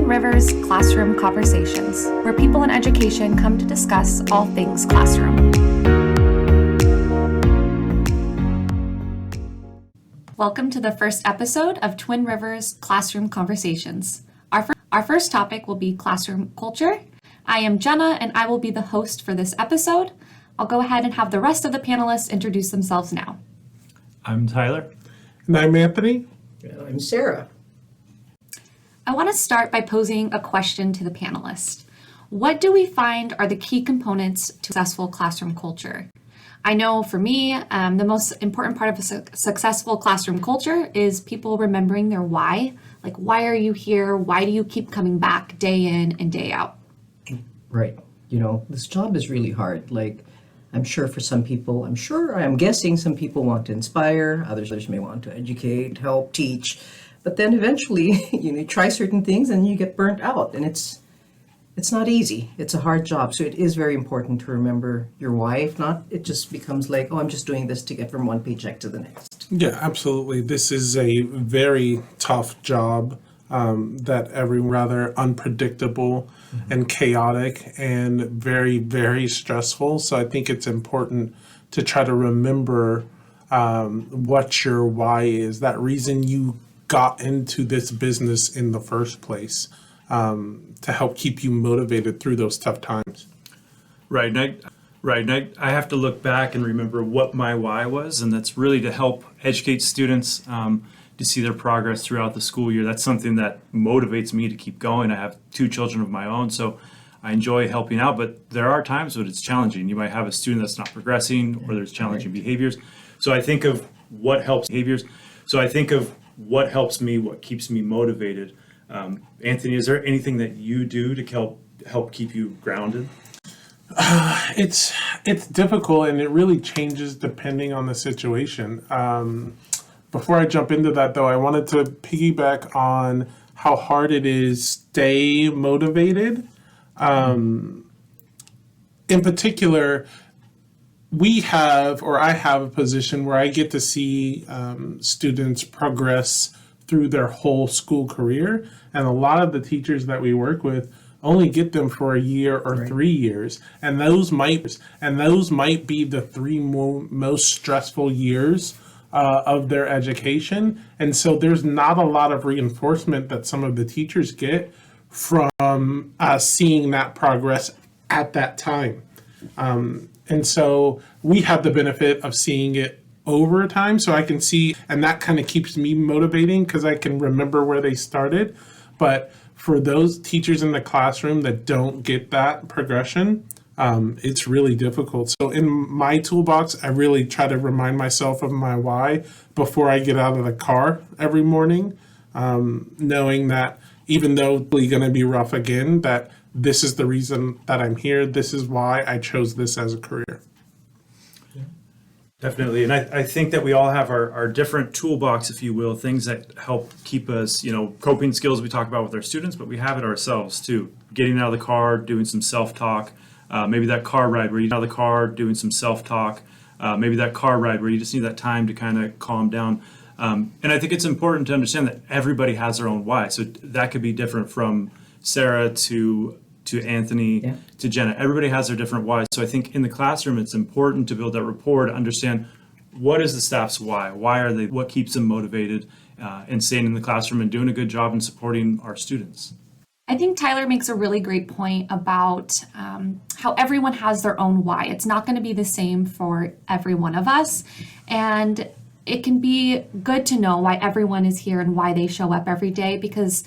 Rivers Classroom Conversations, where people in education come to discuss all things classroom. Welcome to the first episode of Twin Rivers Classroom Conversations. Our first topic will be classroom culture. I am Jenna, and I will be the host for this episode. I'll go ahead and have the rest of the panelists introduce themselves now. I'm Tyler. And I'm Anthony. And I'm Sarah. I want to start by posing a question to the panelists. What do we find are the key components to successful classroom culture? I know for me, the most important part of a successful classroom culture is people remembering their why. Like, why are you here? Why do you keep coming back day in and day out? Right. You know, this job is really hard. Like, I'm guessing some people want to inspire, others may want to educate, help, teach. But then eventually, you try certain things and you get burnt out. And it's not easy. It's a hard job. So it is very important to remember your why. If not, it just becomes like, oh, I'm just doing this to get from one paycheck to the next. Yeah, absolutely. This is a very tough job rather unpredictable and chaotic and very, very stressful. So I think it's important to try to remember what your why is, that reason you got into this business in the first place, to help keep you motivated through those tough times. Right. And I have to look back and remember what my why was, and that's really to help educate students to see their progress throughout the school year. That's something that motivates me to keep going. I have 2 children of my own, so I enjoy helping out, but there are times when it's challenging. You might have a student that's not progressing, or there's challenging behaviors. So I think of what helps me, what keeps me motivated. Anthony, is there anything that you do to help keep you grounded? It's difficult, and it really changes depending on the situation. Before I jump into that, though, I wanted to piggyback on how hard it is to stay motivated. In particular, I have a position where I get to see students progress through their whole school career. And a lot of the teachers that we work with only get them for a year or 3 years. And those might be the 3 most stressful years of their education. And so there's not a lot of reinforcement that some of the teachers get from seeing that progress at that time. And so we have the benefit of seeing it over time, so I can see, and that kind of keeps me motivating because I can remember where they started. But for those teachers in the classroom that don't get that progression, it's really difficult. So in my toolbox, I really try to remind myself of my why before I get out of the car every morning, knowing that even though it's going to be rough again, that this is the reason that I'm here. This is why I chose this as a career. Definitely. And I think that we all have our different toolbox, if you will, things that help keep us, coping skills we talk about with our students, but we have it ourselves too. Getting out of the car, doing some self-talk, maybe that car ride where you get out of the car, doing some self-talk, maybe that car ride where you just need that time to kind of calm down. And I think it's important to understand that everybody has their own why. So that could be different from Sarah to Anthony, to Jenna. Everybody has their different whys. So I think in the classroom, it's important to build that rapport, to understand what is the staff's why? Why are they, what keeps them motivated and staying in the classroom and doing a good job in supporting our students? I think Tyler makes a really great point about how everyone has their own why. It's not going to be the same for every one of us. And it can be good to know why everyone is here and why they show up every day, because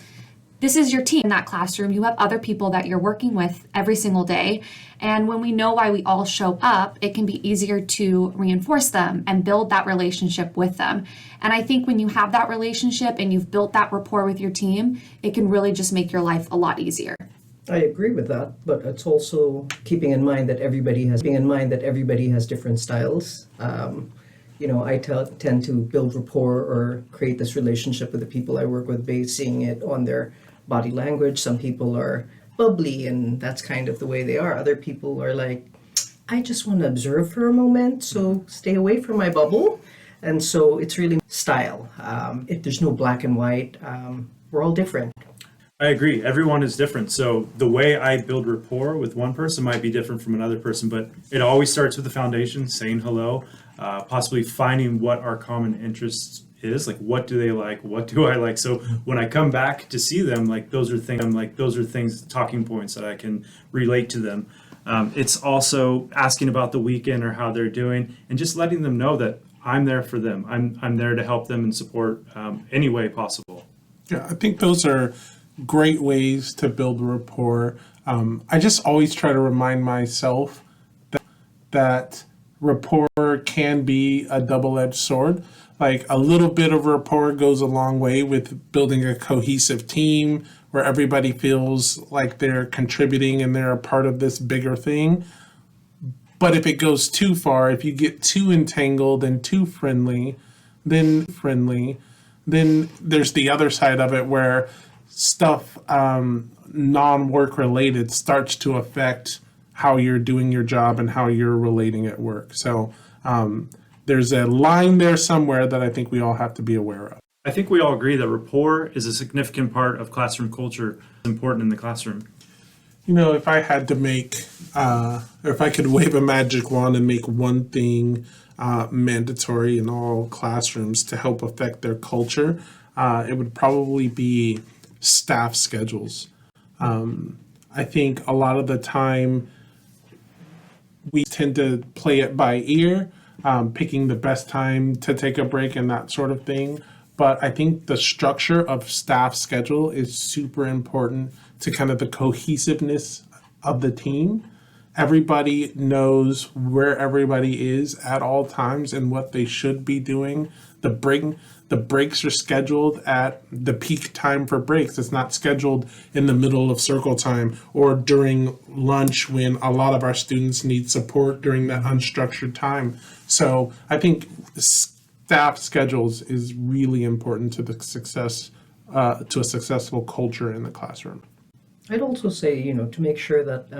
this is your team in that classroom. You have other people that you're working with every single day. And when we know why we all show up, it can be easier to reinforce them and build that relationship with them. And I think when you have that relationship and you've built that rapport with your team, it can really just make your life a lot easier. I agree with that, but it's also keeping in mind that everybody has different styles. I tend to build rapport or create this relationship with the people I work with, basing it on their body language. Some people are bubbly and that's kind of the way they are. Other people are like, I just want to observe for a moment, so stay away from my bubble. And so it's really style. If there's no black and white, we're all different. I agree. Everyone is different. So the way I build rapport with one person might be different from another person, but it always starts with the foundation, saying hello, possibly finding what our common interests is, like what do they like, what do I like. So when I come back to see them, like those are things, talking points that I can relate to them. It's also asking about the weekend or how they're doing, and just letting them know that I'm there for them. I'm there to help them and support any way possible. Yeah, I think those are great ways to build rapport. I just always try to remind myself that rapport can be a double-edged sword. Like a little bit of rapport goes a long way with building a cohesive team where everybody feels like they're contributing and they're a part of this bigger thing. But if it goes too far, if you get too entangled and too friendly, then there's the other side of it where stuff non-work related starts to affect how you're doing your job and how you're relating at work. So there's a line there somewhere that I think we all have to be aware of. I think we all agree that rapport is a significant part of classroom culture, important in the classroom. You know, if I had to make, if I could wave a magic wand and make one thing mandatory in all classrooms to help affect their culture, it would probably be staff schedules. I think a lot of the time we tend to play it by ear, picking the best time to take a break and that sort of thing. But I think the structure of staff schedule is super important to kind of the cohesiveness of the team. Everybody knows where everybody is at all times and what they should be doing. The breaks are scheduled at the peak time for breaks. It's not scheduled in the middle of circle time or during lunch when a lot of our students need support during that unstructured time. So I think staff schedules is really important to the success, to a successful culture in the classroom. I'd also say, you know, to make sure that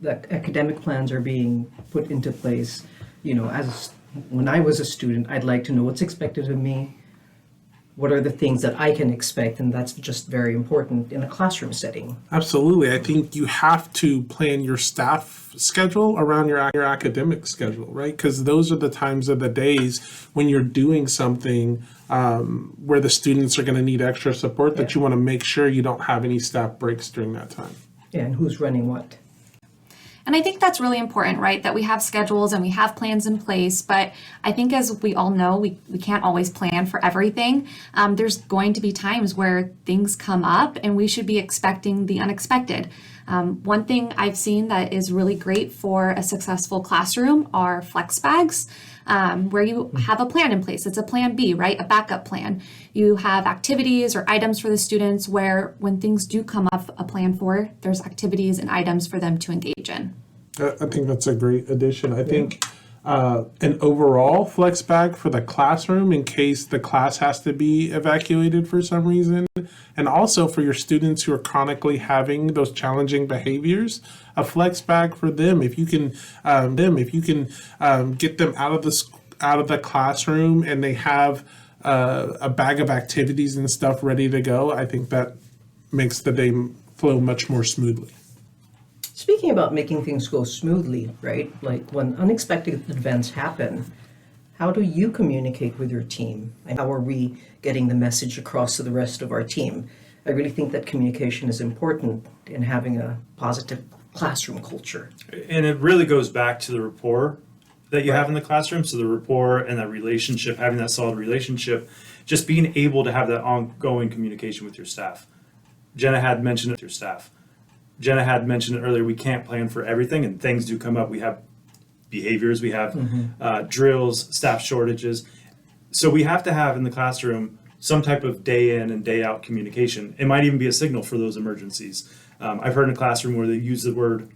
that academic plans are being put into place. You know, as when I was a student, I'd like to know what's expected of me. What are the things that I can expect? And that's just very important in a classroom setting. Absolutely. I think you have to plan your staff schedule around your academic schedule, right? Because those are the times of the days when you're doing something where the students are going to need extra support that you want to make sure you don't have any staff breaks during that time. Yeah, and who's running what? And I think that's really important, right? That we have schedules and we have plans in place. But I think as we all know, we can't always plan for everything. There's going to be times where things come up and we should be expecting the unexpected. One thing I've seen that is really great for a successful classroom are flex bags, where you have a plan in place. It's a plan B, right? A backup plan. You have activities or items for the students where when things do come up a plan for, there's activities and items for them to engage in. I think that's a great addition. I think an overall flex bag for the classroom in case the class has to be evacuated for some reason, and also for your students who are chronically having those challenging behaviors, a flex bag for them. If you can, get them out of the classroom and they have a bag of activities and stuff ready to go, I think that makes the day flow much more smoothly. Speaking about making things go smoothly, right? Like when unexpected events happen, how do you communicate with your team? And how are we getting the message across to the rest of our team? I really think that communication is important in having a positive classroom culture. And it really goes back to the rapport that you have in the classroom. So the rapport and that relationship, having that solid relationship, just being able to have that ongoing communication with your staff. Jenna had mentioned it earlier, we can't plan for everything and things do come up. We have behaviors, we have drills, staff shortages. So we have to have in the classroom some type of day in and day out communication. It might even be a signal for those emergencies. I've heard in a classroom where they use the word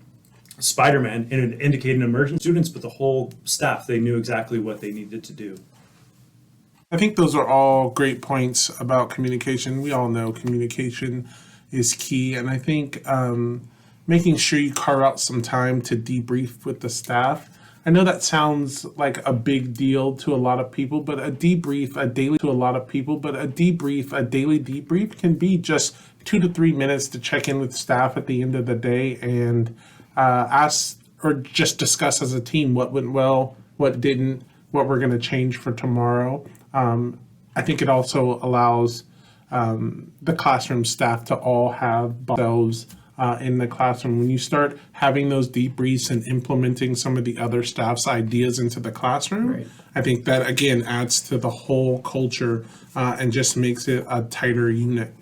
Spider-Man and it indicated emergency students, but the whole staff, they knew exactly what they needed to do. I think those are all great points about communication. We all know communication is key. And I think making sure you carve out some time to debrief with the staff. I know that sounds like a big deal to a lot of people, but a daily debrief can be just 2 to 3 minutes to check in with staff at the end of the day and ask or just discuss as a team what went well, what didn't, what we're going to change for tomorrow. I think it also allows the classroom staff to all have themselves in the classroom. When you start having those debriefs and implementing some of the other staff's ideas into the classroom, Right. I think that again adds to the whole culture and just makes it a tighter unit.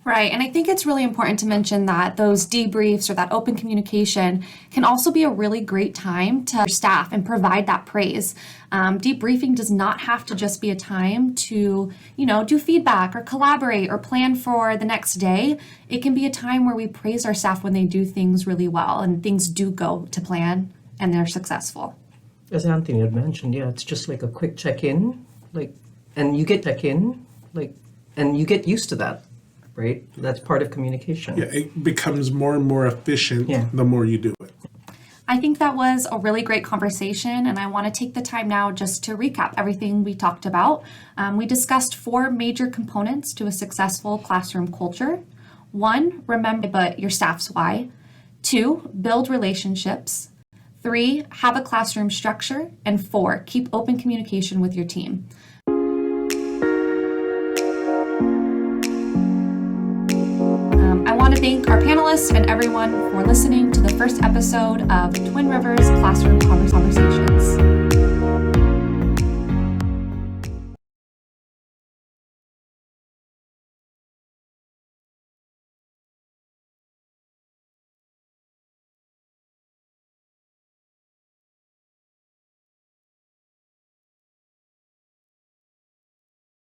Right, and I think it's really important to mention that those debriefs or that open communication can also be a really great time to staff and provide that praise. Debriefing does not have to just be a time to, do feedback or collaborate or plan for the next day. It can be a time where we praise our staff when they do things really well and things do go to plan and they're successful. As Anthony had mentioned, yeah, it's just like a quick check-in, and you get and you get used to that, right? That's part of communication. Yeah, it becomes more and more efficient Yeah. the more you do it. I think that was a really great conversation, and I want to take the time now just to recap everything we talked about. We discussed 4 major components to a successful classroom culture. 1, remember your staff's why. 2, build relationships. 3, have a classroom structure. And 4, keep open communication with your team. I want to thank our panelists and everyone for listening to the first episode of Twin Rivers Classroom Conversations.